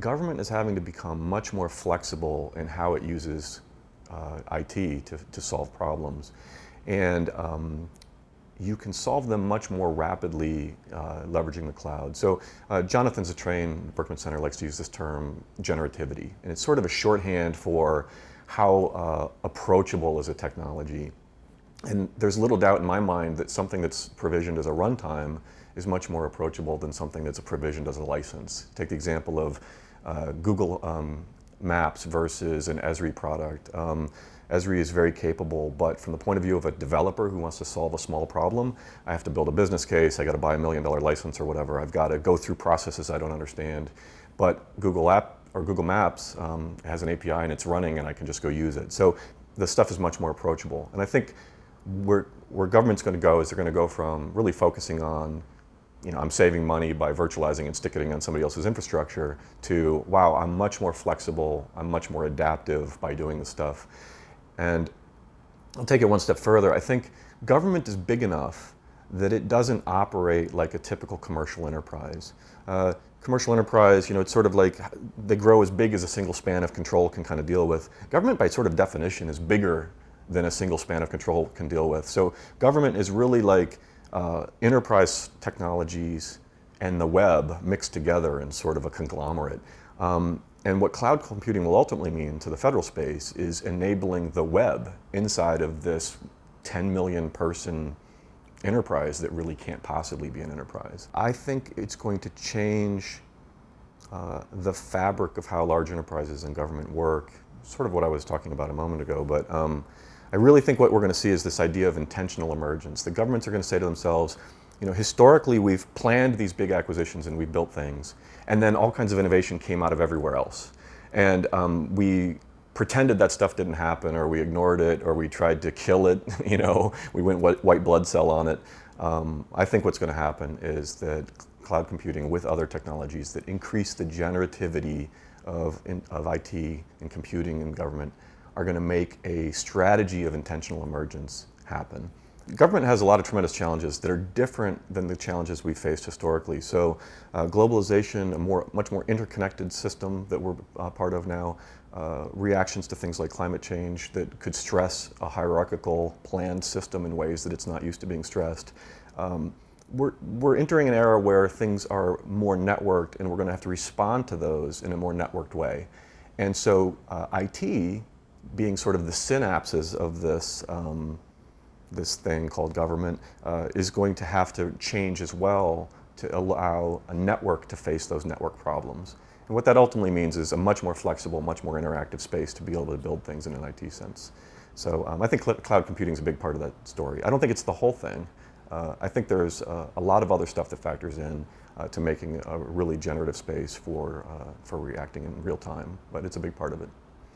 government is having to become much more flexible in how it uses IT to solve problems. And you can solve them much more rapidly leveraging the cloud. So Jonathan Zittrain, Berkman Center, likes to use this term generativity. And it's sort of a shorthand for how approachable is a technology. And there's little doubt in my mind that something that's provisioned as a runtime is much more approachable than something that's provisioned as a license. Take the example of Google Maps versus an Esri product. Esri is very capable, but from the point of view of a developer who wants to solve a small problem, I have to build a business case, I got to buy $1 million license or whatever, I've got to go through processes I don't understand. But Google Maps has an API and it's running and I can just go use it. So the stuff is much more approachable. And I think where government's going to go is they're going to go from really focusing on, I'm saving money by virtualizing and sticking it on somebody else's infrastructure to, wow, I'm much more flexible, I'm much more adaptive by doing this stuff. And I'll take it one step further. I think government is big enough that it doesn't operate like a typical commercial enterprise. Commercial enterprise, it's sort of like they grow as big as a single span of control can kind of deal with. Government, by sort of definition, is bigger than a single span of control can deal with. So government is really like enterprise technologies and the web mixed together in sort of a conglomerate. And what cloud computing will ultimately mean to the federal space is enabling the web inside of this 10 million person enterprise that really can't possibly be an enterprise. I think it's going to change the fabric of how large enterprises and government work, sort of what I was talking about a moment ago, but I really think what we're going to see is this idea of intentional emergence. The governments are going to say to themselves, historically we've planned these big acquisitions and we built things, and then all kinds of innovation came out of everywhere else. And we pretended that stuff didn't happen, or we ignored it, or we tried to kill it, we went white blood cell on it. I think what's going to happen is that cloud computing with other technologies that increase the generativity of IT and computing and government are going to make a strategy of intentional emergence happen. Government has a lot of tremendous challenges that are different than the challenges we've faced historically. So globalization, a much more interconnected system that we're part of now, reactions to things like climate change that could stress a hierarchical planned system in ways that it's not used to being stressed. We're entering an era where things are more networked and we're going to have to respond to those in a more networked way. And so IT, being sort of the synapses of this this thing called government, is going to have to change as well to allow a network to face those network problems. And what that ultimately means is a much more flexible, much more interactive space to be able to build things in an IT sense. So I think cloud computing is a big part of that story. I don't think it's the whole thing. I think there's a lot of other stuff that factors in to making a really generative space for reacting in real time, but it's a big part of it.